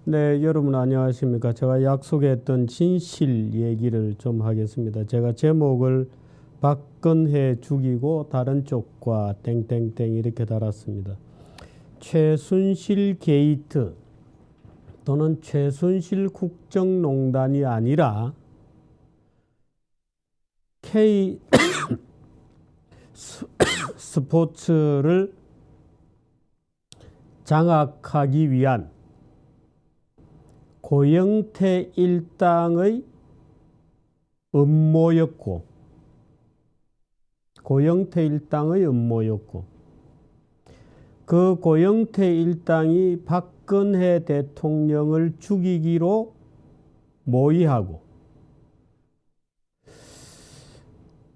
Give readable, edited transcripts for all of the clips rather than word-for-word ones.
네, 여러분 안녕하십니까. 제가 약속했던 진실 얘기를 좀 하겠습니다. 제가 제목을 박근혜 죽이고 다른 쪽과 땡땡땡 이렇게 달았습니다. 최순실 게이트 또는 최순실 국정농단이 아니라 K 스포츠를 장악하기 위한 고영태 일당의 음모였고, 그 고영태 일당이 박근혜 대통령을 죽이기로 모의하고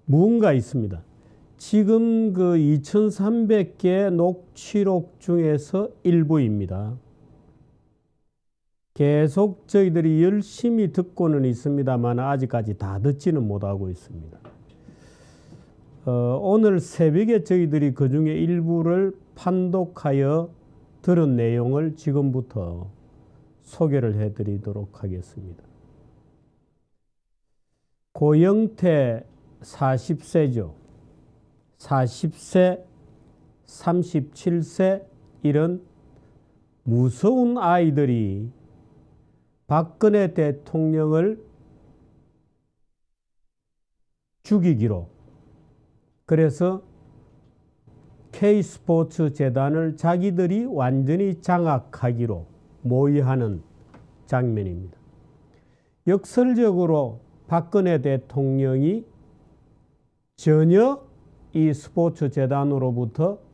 무언가 있습니다. 지금 그 2300개 녹취록 중에서 일부입니다. 계속 저희들이 열심히 듣고는 있습니다만 아직까지 다 듣지는 못하고 있습니다. 오늘 새벽에 저희들이 그 중에 일부를 판독하여 들은 내용을 지금부터 소개를 해드리도록 하겠습니다. 고영태 40세죠. 40세, 37세 이런 무서운 아이들이 박근혜 대통령을 죽이기로, 그래서 K스포츠 재단을 자기들이 완전히 장악하기로 모의하는 장면입니다. 역설적으로 박근혜 대통령이 전혀 이 스포츠 재단으로부터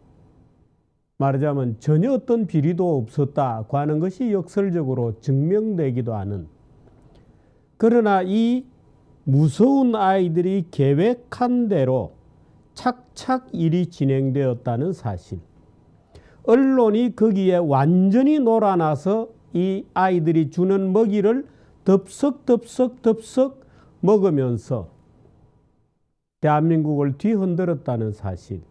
말하자면 전혀 어떤 비리도 없었다고 하는 것이 역설적으로 증명되기도 하는, 그러나 이 무서운 아이들이 계획한 대로 착착 일이 진행되었다는 사실, 언론이 거기에 완전히 놀아나서 이 아이들이 주는 먹이를 덥석덥석 먹으면서 대한민국을 뒤흔들었다는 사실,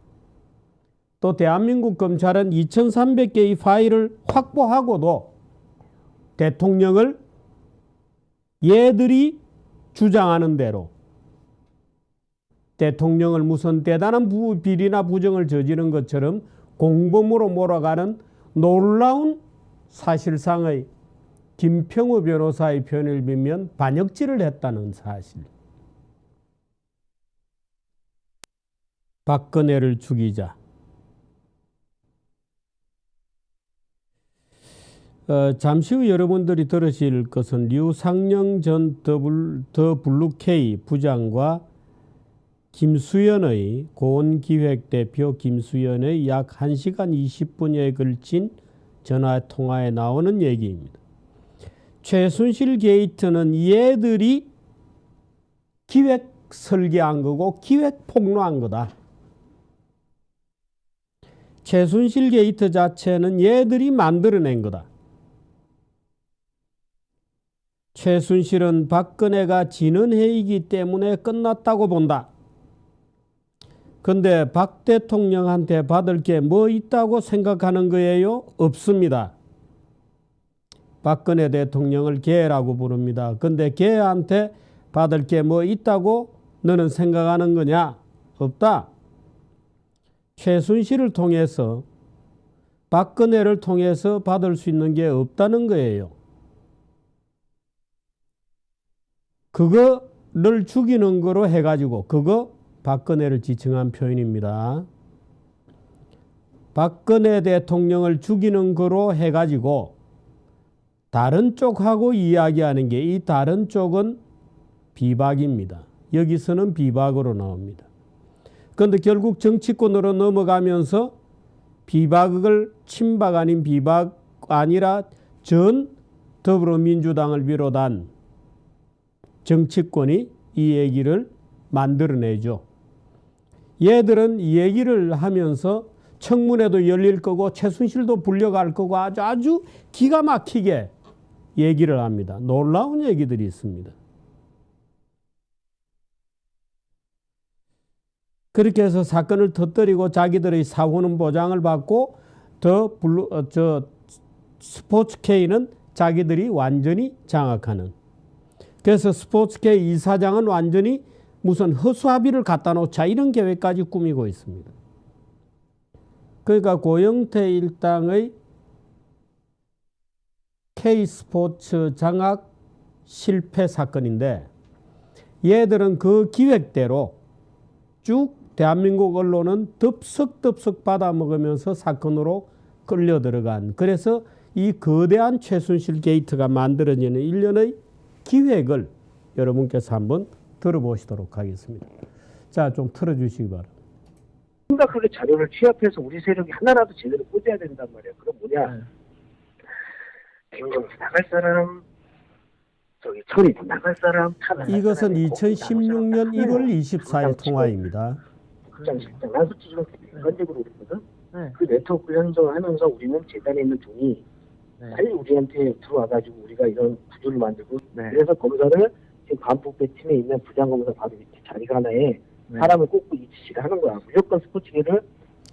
또 대한민국 검찰은 2300개의 파일을 확보하고도 대통령을 얘들이 주장하는 대로 대통령을 무슨 대단한 비리나 부정을 저지른 것처럼 공범으로 몰아가는 놀라운 사실상의 김평우 변호사의 표현을 빌면 반역질을 했다는 사실. 박근혜를 죽이자. 잠시 후 여러분들이 들으실 것은 류상영 전 더블루K 부장과 김수현의 고온기획대표 김수현의 약 1시간 20분여에 걸친 전화통화에 나오는 얘기입니다. 최순실 게이트는 얘들이 기획 설계한 거고 기획 폭로한 거다. 최순실 게이트 자체는 얘들이 만들어낸 거다. 최순실은 박근혜가 지는 해이기 때문에 끝났다고 본다. 근데 박 대통령한테 받을 게 뭐 있다고 생각하는 거예요? 없습니다. 박근혜 대통령을 개라고 부릅니다. 근데 개한테 받을 게 뭐 있다고 너는 생각하는 거냐? 없다. 최순실을 통해서, 박근혜를 통해서 받을 수 있는 게 없다는 거예요. 그거를 죽이는 거로 해가지고, 그거 박근혜를 지칭한 표현입니다. 박근혜 대통령을 죽이는 거로 해가지고 다른 쪽하고 이야기하는 게, 이 다른 쪽은 비박입니다. 여기서는 비박으로 나옵니다. 그런데 결국 정치권으로 넘어가면서 비박을 친박 아닌 비박 아니라 전 더불어민주당을 비롯한 정치권이 이 얘기를 만들어내죠. 얘들은 이 얘기를 하면서 청문회도 열릴 거고 최순실도 불려갈 거고 아주 기가 막히게 얘기를 합니다. 놀라운 얘기들이 있습니다. 그렇게 해서 사건을 터뜨리고 자기들의 사후는 보장을 받고 스포츠K는 자기들이 완전히 장악하는. 그래서 스포츠계 이사장은 완전히 무슨 허수아비를 갖다 놓자 이런 계획까지 꾸미고 있습니다. 그러니까 고영태 일당의 K스포츠 장악 실패 사건인데 얘들은 그 기획대로 쭉 대한민국 언론은 덥석덥석 받아먹으면서 사건으로 끌려 들어간, 그래서 이 거대한 최순실 게이트가 만들어지는 일련의 기획을 여러분께서 한번 들어보시도록 하겠습니다. 자, 좀 틀어주시기 바랍니다. 심각하게 자료를 취합해서 우리 세력이 하나라도 제대로 꽂아야 된단 말이야. 그럼 뭐냐? 김정수 나갈 사람, 저기 천이 나갈 사람, 이것은 2016년 1월 24일 통화입니다. 국장실장, 난 솔직히 객관적으로 그랬거든. 그 네트워크 형성을 하면서 우리는 재단에 있는 돈이 빨리 우리한테 들어와가지고 우리가 이런 구조를 만들고, 그래서 검사를 지금 반부패 팀에 있는 부장검사 바로 밑에 자리가 하나에 사람을 꽂고 이 지시를 하는 거야. 무조건 스포츠계를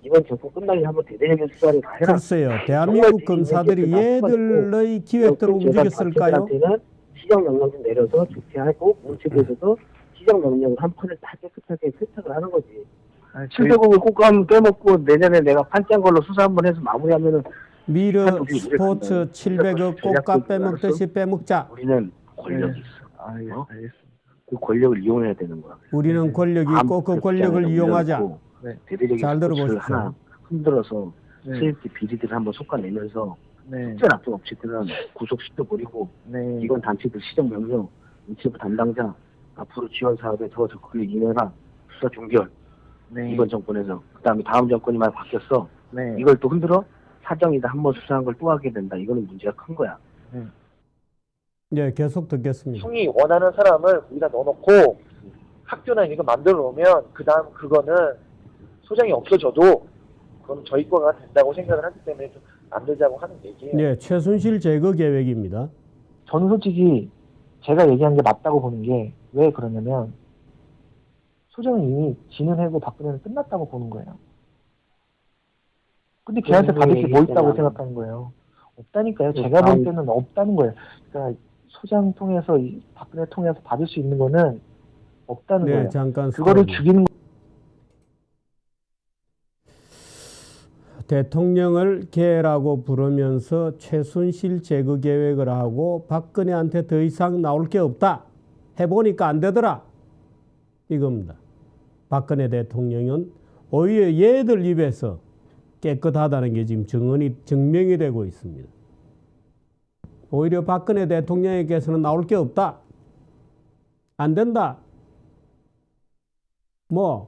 이번 정권 끝나게 한번 대대적인 수사를 다 해라. 글쎄요, 대한민국 검사들이 얘들의 기획대로 움직였을까요? 시정 명령 좀 내려서 조퇴하고 문체부에서도 시정 명령을 한 판을 다 깨끗하게 세탁을 하는 거지. 700억을 꼭 빼먹고 내년에 내가 판짠 걸로 수사 한번 해서 마무리하면은 미르 스포츠 700억 꼭값 빼먹듯이 빼먹자. 우리는 권력이 있어. 알겠습니다. 그 권력을 이용해야 되는 거야. 우리는 권력이 있고 그 권력을 이용하자. 잘 들어보십시오. 하나 흔들어서 세입기 비리들을 한번 속아내면서 특별 압수 업체들은 구속시켜 버리고 이건 단체들 시정 명령, 문체부 담당자 앞으로 지원 사업에 더 적극을 임해라. 수사 종결. 이번 정권에서. 그다음에 다음 정권이 만 바뀌었어. 이걸 또 흔들어 사정이다 한번 수사한 걸 또 하게 된다. 이거는 문제가 큰 거야. 네, 계속 듣겠습니다. 형이 원하는 사람을 거기다 넣어놓고 학교나 이거 만들어 놓으면 그 다음 그거는 소장이 없어져도 그건 저희 거가 된다고 생각을 하기 때문에 좀 만들자고 하는 얘기예요. 네, 최순실 제거 계획입니다. 저는 솔직히 제가 얘기한 게 맞다고 보는 게 왜 그러냐면 소장은 이미 진은하고 박근혜는 끝났다고 보는 거예요. 근데 걔한테 받을 게 뭐 있다고 생각하는 거예요. 없다니까요. 제가 볼 때는 없다는 거예요. 그러니까 소장 통해서 박근혜 통해서 받을 수 있는 거는 없다는 거예요. 잠깐 그거를 죽이는 대통령을 개라고 부르면서 최순실 제거 계획을 하고 박근혜한테 더 이상 나올 게 없다. 해보니까 안 되더라. 이겁니다. 박근혜 대통령은 오히려 얘들 입에서 깨끗하다는 게 지금 증명이 되고 있습니다. 오히려 박근혜 대통령에게서는 나올 게 없다. 안 된다. 뭐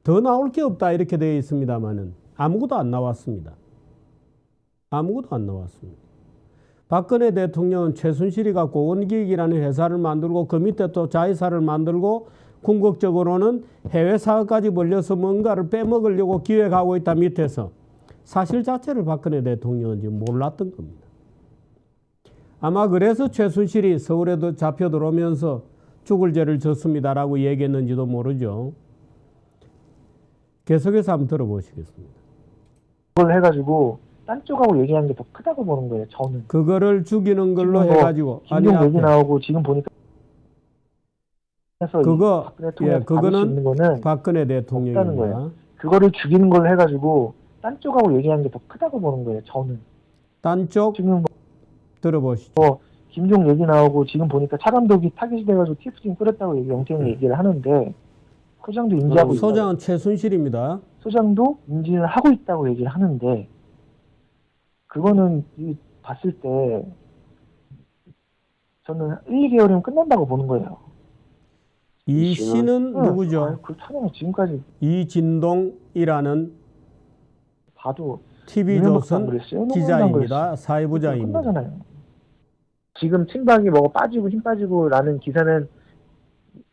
더 나올 게 없다 이렇게 되어 있습니다만은 아무것도 안 나왔습니다. 아무것도 안 나왔습니다. 박근혜 대통령은 최순실이 갖고 원기익이라는 회사를 만들고 그 밑에 또 자회사를 만들고 궁극적으로는 해외 사업까지 벌려서 뭔가를 빼먹으려고 기획하고 있다 밑에서 사실 자체를 박근혜 대통령은 지금 몰랐던 겁니다. 아마 그래서 최순실이 서울에도 잡혀 들어오면서 죽을 죄를 졌습니다라고 얘기했는지도 모르죠. 계속해서 한번 들어보시겠습니다. 걸 해가지고 딴 쪽하고 얘기한 게 더 크다고 보는 거예요. 저는. 그거를 죽이는 걸로 해가지고 김용 얘기 나오고 지금 보니까 그거 그거는 거는 박근혜 대통령입니다. 그거를 죽이는 걸로 해가지고 딴 쪽하고 얘기한 게 더 크다고 보는 거예요. 저는. 딴 쪽 지금 들어보시죠. 김종 얘기 나오고 지금 보니까 차 감독이 타겟이 돼가지고 TF팀 끌었다고 영태형이 얘기를 하는데 소장도 인지하고 소장은 있다고. 최순실입니다. 소장도 인지를 하고 있다고 얘기를 하는데 그거는 봤을 때 저는 1, 2개월이면 끝난다고 보는 거예요. 이 씨는 누구죠? 그렇다면 지금까지 이진동이라는 봐도 TV조선 기자입니다. 사회부장입니다. 끝나잖아요. 지금 친박이 뭐 빠지고 힘 빠지고라는 기사는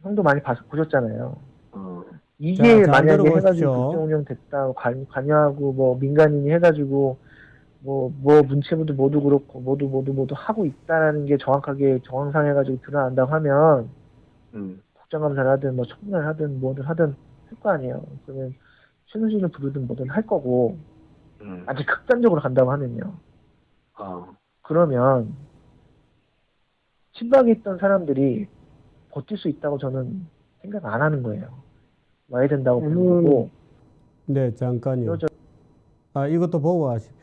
형도 많이 보셨잖아요. 이게 자, 만약에 해가지고 들어보십시오. 국정운영 됐다 관여하고 뭐 민간인이 해가지고 뭐 문체부도 모두 그렇고 모두 하고 있다라는 게 정확하게 정황상해가지고 드러난다고 하면 국정감사를 하든 뭐 청문회를 하든 뭐든 하든 할 거 아니에요. 그러면 최순실을 부르든 뭐든 할 거고 아주 극단적으로 간다고 하면요. 그러면 친박했던 사람들이 버틸 수 있다고 저는 생각 안 하는 거예요. 와야 된다고 보는 거고. 네, 잠깐요. 그러죠. 이것도 보고 하십시오.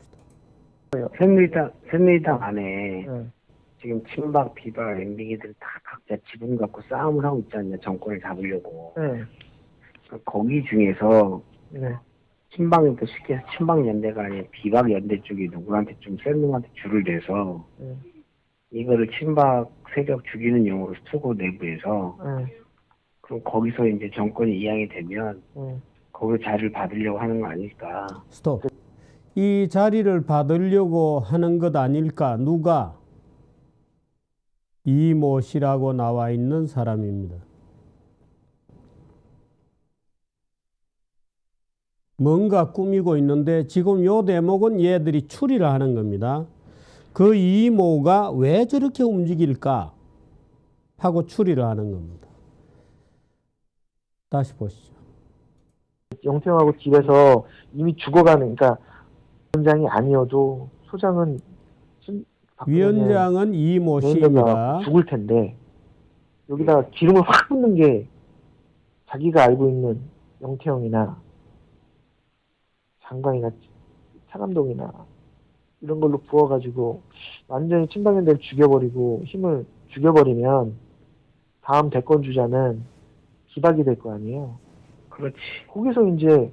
새누리당 안에 네. 지금 친박, 비박, 엠비기들 다 각자 지분 갖고 싸움을 하고 있지 않냐, 정권을 잡으려고. 네. 거기 중에서 네. 친박연대 쉽게 해서 친박연대가 아니라 비박연대 쪽이 누구한테 좀 센 놈한테 줄을 내서 네. 이거를 친박 세력 죽이는 용으로 쓰고 내부에서 네. 그럼 거기서 이제 정권이 이양이 되면 네. 거기서 자리를 받으려고 하는 거 아닐까. 스톱. 이 자리를 받으려고 하는 것 아닐까? 누가? 이모 씨라고 나와 있는 사람입니다. 뭔가 꾸미고 있는데 지금 요 대목은 얘들이 추리를 하는 겁니다. 그 이모가 왜 저렇게 움직일까 하고 추리를 하는 겁니다. 다시 보시죠. 영태형하고 집에서 이미 죽어가는, 그러니까 위원장이 아니어도 소장은 위원장은 이모 씨입니다. 죽을 텐데 여기다가 기름을 확 붓는 게 자기가 알고 있는 영태형이나 장관이나 차감동이나 이런 걸로 부어가지고 완전히 친박연대를 죽여버리고 힘을 죽여버리면 다음 대권 주자는 기박이 될 거 아니에요. 그렇지. 거기서 이제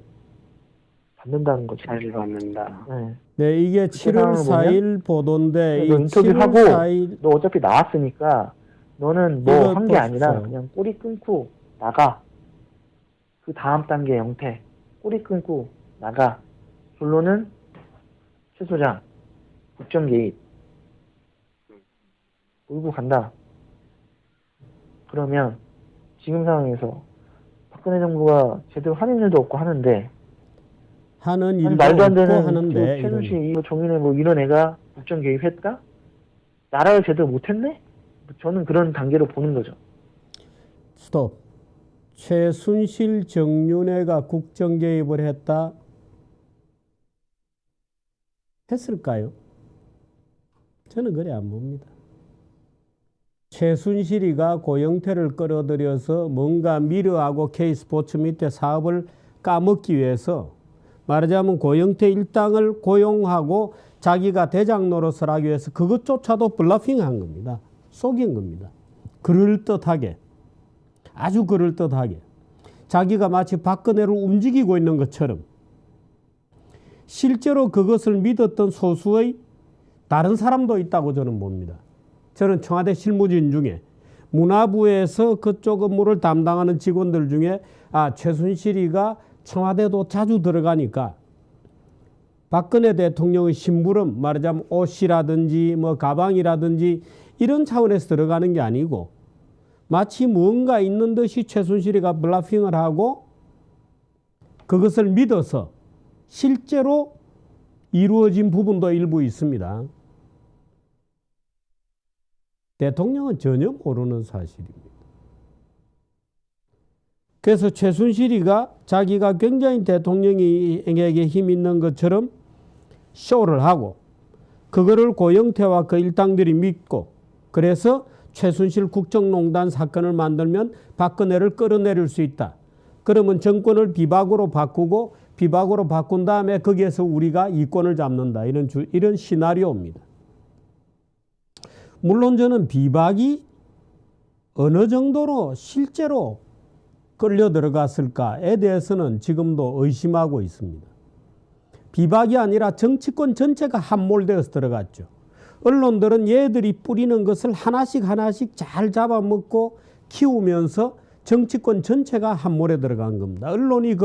받는다는 거죠. 자리를 받는다. 네. 네, 이게 7월 4일 보도인데 이 너 7월 인터뷰하고 4일 너 어차피 나왔으니까 너는 뭐 이거 한 게 아니라 보십시오. 그냥 꼬리 끊고 나가. 그 다음 단계 영태 꼬리 끊고 나가. 결론은 최 소장 국정 개입 몰고 간다. 그러면 지금 상황에서 박근혜 정부가 제대로 하는 일도 없고 하는데 하는 일도 말도 안 없고 되는 하는데 이런. 최순실 정인회 뭐 이런 애가 국정 개입했다? 나라를 제대로 못했네? 저는 그런 단계로 보는 거죠. 스톱. 최순실 정윤회가 국정 개입을 했다. 했을까요? 저는 그래 안 봅니다. 최순실이가 고영태를 끌어들여서 뭔가 미르하고 K스포츠 밑에 사업을 까먹기 위해서 말하자면 고영태 일당을 고용하고 자기가 대장 노릇을 하기 위해서 그것조차도 블러핑한 겁니다. 속인 겁니다. 그럴듯하게. 아주 그럴듯하게. 자기가 마치 박근혜를 움직이고 있는 것처럼 실제로 그것을 믿었던 소수의 다른 사람도 있다고 저는 봅니다. 저는 청와대 실무진 중에 문화부에서 그쪽 업무를 담당하는 직원들 중에 최순실이가 청와대도 자주 들어가니까 박근혜 대통령의 심부름 말하자면 옷이라든지 뭐 가방이라든지 이런 차원에서 들어가는 게 아니고 마치 무언가 있는 듯이 최순실이가 블러핑을 하고 그것을 믿어서 실제로 이루어진 부분도 일부 있습니다. 대통령은 전혀 모르는 사실입니다. 그래서 최순실이가 자기가 굉장히 대통령에게 힘 있는 것처럼 쇼를 하고 그거를 고영태와 그 일당들이 믿고 그래서 최순실 국정농단 사건을 만들면 박근혜를 끌어내릴 수 있다. 그러면 정권을 비박으로 바꾸고 비박으로 바꾼 다음에 거기에서 우리가 이권을 잡는다. 이런 시나리오입니다. 물론 저는 비박이 어느 정도로 실제로 끌려 들어갔을까에 대해서는 지금도 의심하고 있습니다. 비박이 아니라 정치권 전체가 함몰되어서 들어갔죠. 언론들은 얘들이 뿌리는 것을 하나씩 하나씩 잘 잡아먹고 키우면서 정치권 전체가 함몰에 들어간 겁니다. 언론이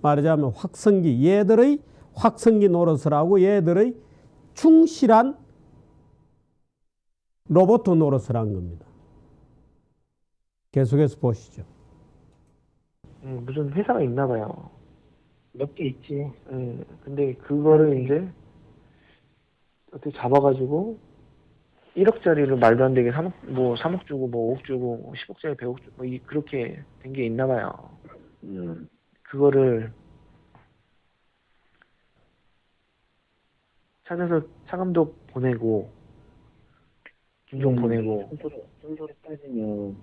말하자면 확성기, 얘들의 확성기 노릇을 하고 얘들의 충실한 로봇 노릇을 한 겁니다. 계속해서 보시죠. 무슨 회사가 있나 봐요. 몇 개 있지. 근데 그거를 이제 어떻게 잡아가지고 1억짜리를 말도 안 되게 3억 주고 5억 주고 10억짜리 100억 주고 그렇게 된 게 있나 봐요. 그거를 찾아서 차감독 보내고 김종 보내고. 순서로 따지면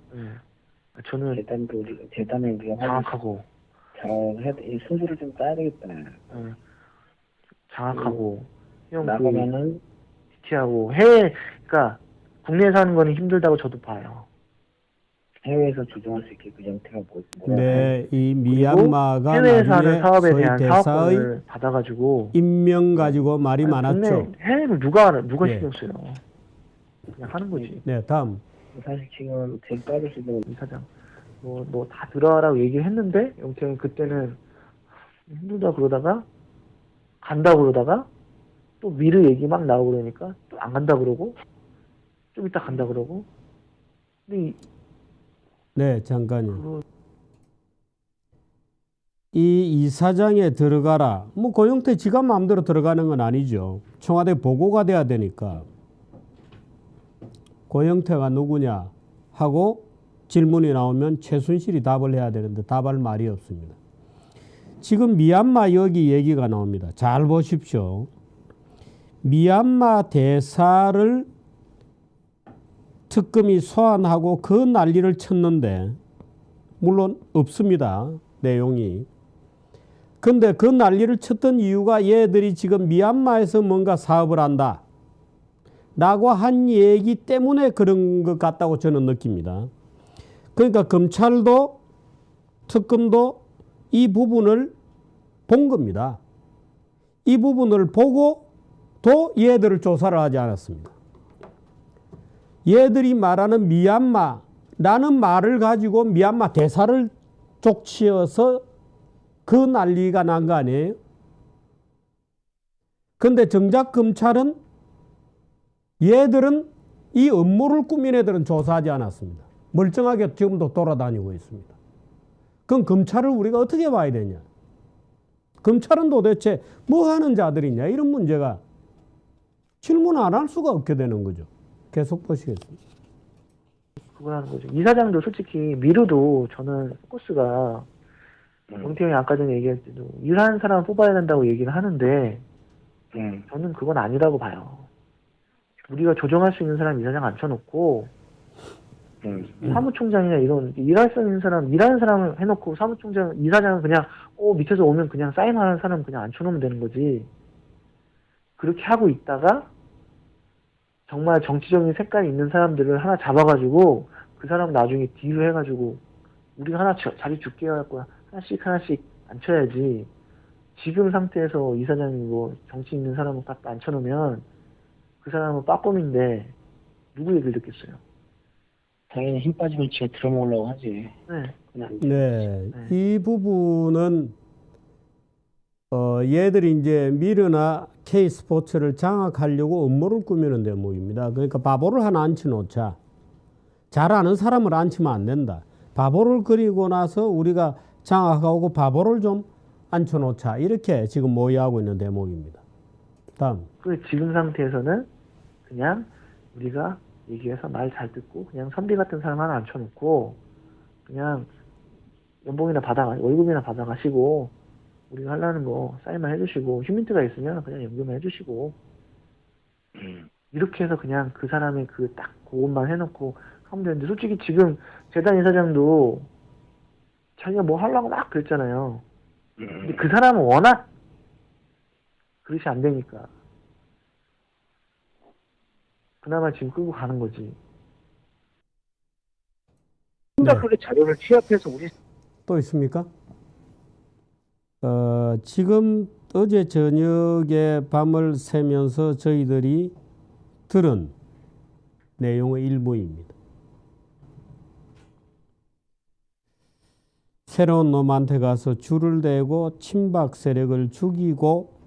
저는 재단에 우리가 장악하고 잘 해야 돼. 이 순서를 좀 따야 되겠다. 장악하고 형 나가면은 지티하고 해외 그러니까 국내에서 하는 거는 힘들다고 저도 봐요. 해외에서 조정할 수 있게 그 형태가 뭐라 네, 이 미얀마가 해외에서 하는 나중에 사업에 소위 대한 대사의 사업권을 받아가지고 임명 가지고 말이 많았죠. 국내 해외를 누가 예. 신경 써요? 그냥 하는 거지. 네, 다음. 사실 지금 제일 빠질 수 있는 이사장 뭐 다 들어와라고 얘기를 했는데 영태는 그때는 힘들다 그러다가 간다 그러다가 또 미르 얘기 막 나오고 그러니까 또 안 간다 그러고 좀 이따 간다 그러고 근데 네, 잠깐요. 이 이사장에 들어가라. 뭐 고영태 지가 마음대로 들어가는 건 아니죠. 청와대 보고가 돼야 되니까. 고영태가 누구냐 하고 질문이 나오면 최순실이 답을 해야 되는데 답할 말이 없습니다. 지금 미얀마 여기 얘기가 나옵니다. 잘 보십시오. 미얀마 대사를 특검이 소환하고 그 난리를 쳤는데 물론 없습니다. 내용이. 근데 그 난리를 쳤던 이유가 얘들이 지금 미얀마에서 뭔가 사업을 한다 라고 한 얘기 때문에 그런 것 같다고 저는 느낍니다. 그러니까 검찰도 특검도 이 부분을 본 겁니다. 이 부분을 보고 또 얘들을 조사를 하지 않았습니다. 얘들이 말하는 미얀마라는 말을 가지고 미얀마 대사를 족치어서 그 난리가 난 거 아니에요? 근데 정작 검찰은 얘들은 이 음모를 꾸민 애들은 조사하지 않았습니다. 멀쩡하게 지금도 돌아다니고 있습니다. 그럼 검찰을 우리가 어떻게 봐야 되냐? 검찰은 도대체 뭐 하는 자들이냐? 이런 문제가 질문 안 할 수가 없게 되는 거죠. 계속 보시겠습니다. 그걸 하는 거죠. 이사장도 솔직히 미르도 저는 포커스가 영태형이 아까 전에 얘기할 때도 일하는 사람 뽑아야 된다고 얘기를 하는데 저는 그건 아니라고 봐요. 우리가 조정할 수 있는 사람 이사장 앉혀놓고 사무총장이나 이런 일할 수 있는 사람 일하는 사람을 해놓고 사무총장 이사장은 그냥 밑에서 오면 그냥 사인하는 사람 그냥 앉혀놓으면 되는 거지. 그렇게 하고 있다가 정말 정치적인 색깔이 있는 사람들을 하나 잡아가지고 그 사람 나중에 딜을 해가지고 우리가 하나 자리 줄게 해갖고 하나씩 앉혀야지. 지금 상태에서 이사장이 뭐 정치 있는 사람을 딱 앉혀놓으면 그 사람은 빠꼼인데 누구 얘기를 듣겠어요? 당연히 힘 빠지면 지가 들어먹으려고 하지. 네. 이 부분은 얘들이 이제 미르나 K스포츠를 장악하려고 음모를 꾸미는 대목입니다. 그러니까 바보를 하나 앉혀놓자. 잘 아는 사람을 앉히면 안 된다. 바보를 그리고 나서 우리가 장악하고 바보를 좀 앉혀놓자. 이렇게 지금 모의하고 있는 대목입니다. 다음. 그 지금 상태에서는 그냥 우리가 얘기해서 말 잘 듣고 그냥 선비 같은 사람 하나 앉혀놓고 그냥 연봉이나 월급이나 받아가시고 우리가 하려는 거 사인만 해주시고 휴민트가 있으면 그냥 연금을 해주시고 이렇게 해서 그냥 그 사람의 그 딱 그것만 해놓고 하면 되는데 솔직히 지금 재단 이사장도 자기가 뭐 하려고 막 그랬잖아요. 근데 그 사람은 워낙 그릇이 안 되니까 그나마 지금 끌고 가는 거지. 심각하게 자료를 취합해서 우리 또 있습니까? 지금 어제 저녁에 밤을 새면서 저희들이 들은 내용의 일부입니다. 새로운 놈한테 가서 줄을 대고 친박 세력을 죽이고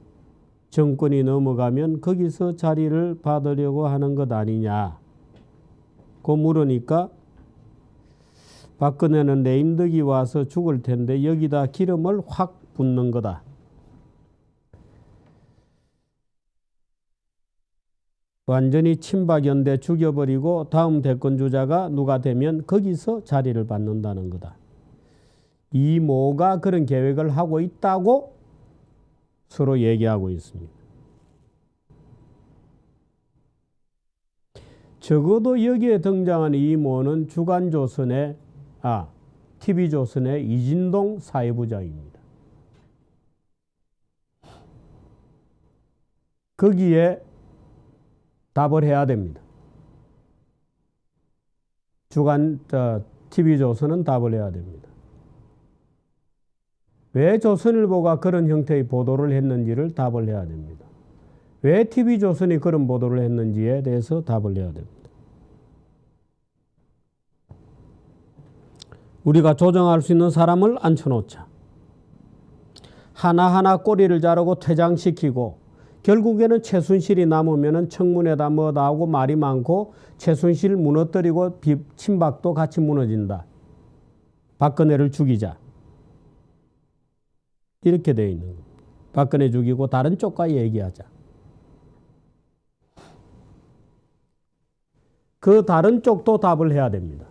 정권이 넘어가면 거기서 자리를 받으려고 하는 것 아니냐. 고 물으니까 박근혜는 내 임덕이 와서 죽을 텐데 여기다 기름을 확 붓는 거다. 완전히 친박연대 죽여버리고 다음 대권주자가 누가 되면 거기서 자리를 받는다는 거다. 이모가 그런 계획을 하고 있다고 서로 얘기하고 있습니다. 적어도 여기에 등장하는 이모는 TV조선의 이진동 사회부장입니다. 거기에 답을 해야 됩니다. TV조선은 답을 해야 됩니다. 왜 조선일보가 그런 형태의 보도를 했는지를 답을 해야 됩니다. 왜 TV조선이 그런 보도를 했는지에 대해서 답을 해야 됩니다. 우리가 조정할 수 있는 사람을 앉혀놓자. 하나하나 꼬리를 자르고 퇴장시키고 결국에는 최순실이 남으면 청문회다 뭐다 하고 말이 많고 최순실 무너뜨리고 친박도 같이 무너진다. 박근혜를 죽이자. 이렇게 되어 있는 겁니다. 박근혜 죽이고 다른 쪽과 얘기하자. 그 다른 쪽도 답을 해야 됩니다.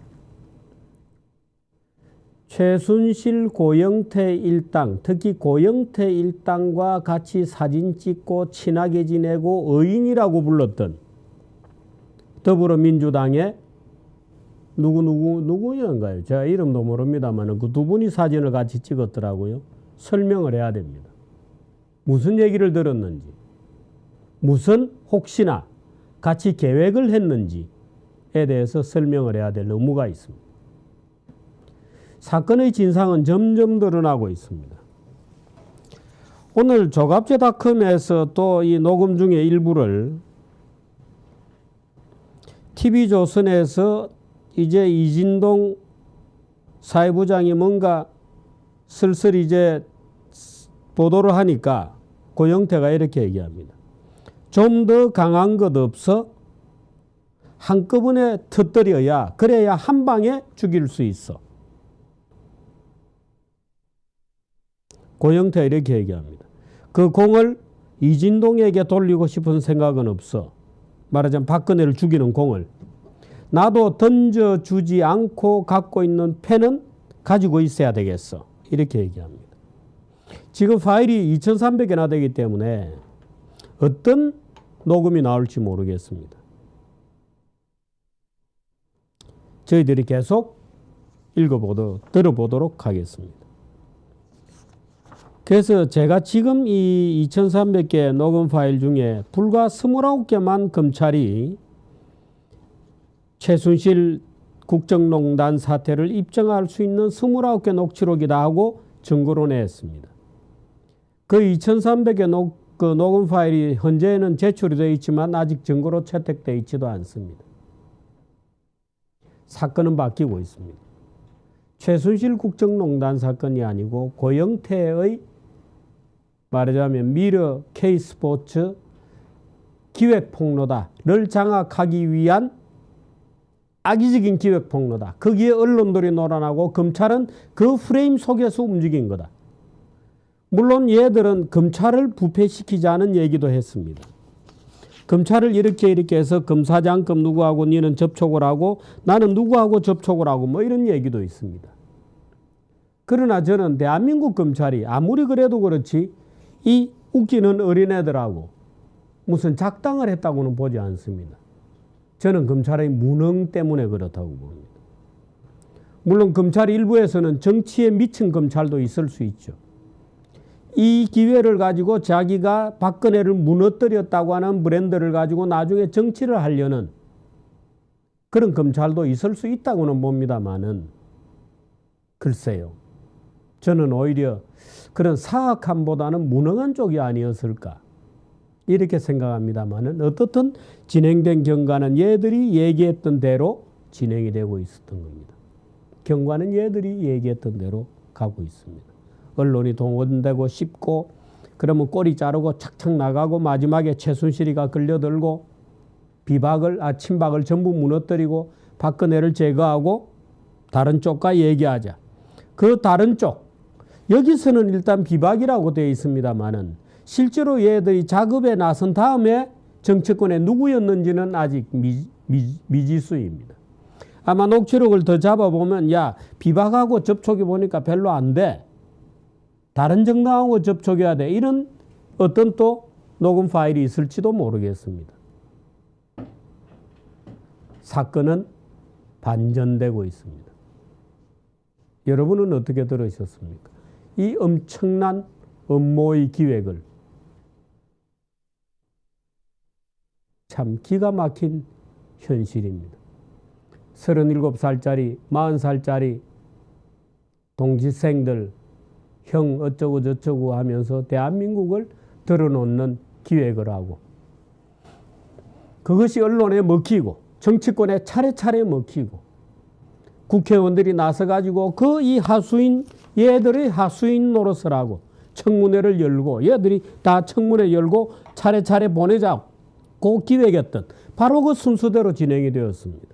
최순실 고영태 일당, 특히 고영태 일당과 같이 사진 찍고 친하게 지내고 의인이라고 불렀던 더불어민주당의 누구였는가요? 제가 이름도 모릅니다만 그 두 분이 사진을 같이 찍었더라고요. 설명을 해야 됩니다. 무슨 얘기를 들었는지, 무슨 혹시나 같이 계획을 했는지에 대해서 설명을 해야 될 의무가 있습니다. 사건의 진상은 점점 드러나고 있습니다. 오늘 조갑제닷컴에서 또 이 녹음 중에 일부를 TV조선에서 이제 이진동 사회부장이 뭔가 슬슬 이제 보도를 하니까 고영태가 이렇게 얘기합니다. 좀 더 강한 것 없어? 한꺼번에 터뜨려야 그래야 한 방에 죽일 수 있어. 고영태가 이렇게 얘기합니다. 그 공을 이진동에게 돌리고 싶은 생각은 없어. 말하자면 박근혜를 죽이는 공을. 나도 던져주지 않고 갖고 있는 펜은 가지고 있어야 되겠어. 이렇게 얘기합니다. 지금 파일이 2300개나 되기 때문에 어떤 녹음이 나올지 모르겠습니다. 저희들이 계속 들어보도록 하겠습니다. 그래서 제가 지금 이 2300개 녹음 파일 중에 불과 29개만 검찰이 최순실 국정농단 사태를 입증할 수 있는 29개 녹취록이다 하고 증거로 냈습니다. 그 2300개 녹음 파일이 현재는 제출이 되어 있지만 아직 증거로 채택되어 있지도 않습니다. 사건은 바뀌고 있습니다. 최순실 국정농단 사건이 아니고 고영태의 말하자면 미러 K스포츠 기획폭로다를 장악하기 위한 악의적인 기획폭로다. 거기에 언론들이 놀아나고 검찰은 그 프레임 속에서 움직인 거다. 물론 얘들은 검찰을 부패시키자는 얘기도 했습니다. 검찰을 이렇게 해서 검사장급 누구하고 니는 접촉을 하고 나는 누구하고 접촉을 하고 뭐 이런 얘기도 있습니다. 그러나 저는 대한민국 검찰이 아무리 그래도 그렇지 이 웃기는 어린애들하고 무슨 작당을 했다고는 보지 않습니다. 저는 검찰의 무능 때문에 그렇다고 봅니다. 물론 검찰 일부에서는 정치에 미친 검찰도 있을 수 있죠. 이 기회를 가지고 자기가 박근혜를 무너뜨렸다고 하는 브랜드를 가지고 나중에 정치를 하려는 그런 검찰도 있을 수 있다고는 봅니다만은 글쎄요. 저는 오히려 그런 사악함보다는 무능한 쪽이 아니었을까 이렇게 생각합니다만은 어떻든 진행된 경과는 얘들이 얘기했던 대로 진행이 되고 있었던 겁니다. 경과는 얘들이 얘기했던 대로 가고 있습니다. 언론이 동원되고 싶고 그러면 꼬리 자르고 착착 나가고 마지막에 최순실이가 끌려들고 친박을 전부 무너뜨리고 박근혜를 제거하고 다른 쪽과 얘기하자. 그 다른 쪽 여기서는 일단 비박이라고 되어 있습니다만은 실제로 얘들이 작업에 나선 다음에 정치권에 누구였는지는 아직 미지수입니다. 아마 녹취록을 더 잡아보면 야 비박하고 접촉해 보니까 별로 안 돼. 다른 정당하고 접촉해야 돼. 이런 어떤 또 녹음 파일이 있을지도 모르겠습니다. 사건은 반전되고 있습니다. 여러분은 어떻게 들으셨습니까? 이 엄청난 음모의 기획을 참 기가 막힌 현실입니다. 37살짜리, 40살짜리 동지생들 형 어쩌고 저쩌고 하면서 대한민국을 드러놓는 기획을 하고 그것이 언론에 먹히고 정치권에 차례차례 먹히고 국회의원들이 나서가지고 그 이 하수인 얘들의 하수인 노릇을 하고 청문회를 열고 얘들이 다 청문회 열고 차례차례 보내자고 기획했던 바로 그 순서대로 진행이 되었습니다.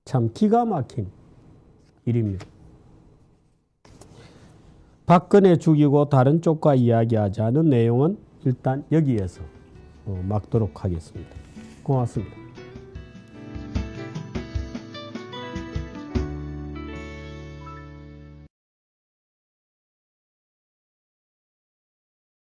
참 기가 막힌 일입니다. 박근혜 죽이고 다른 쪽과 이야기하지 않은 내용은 일단 여기에서 막도록 하겠습니다. 고맙습니다.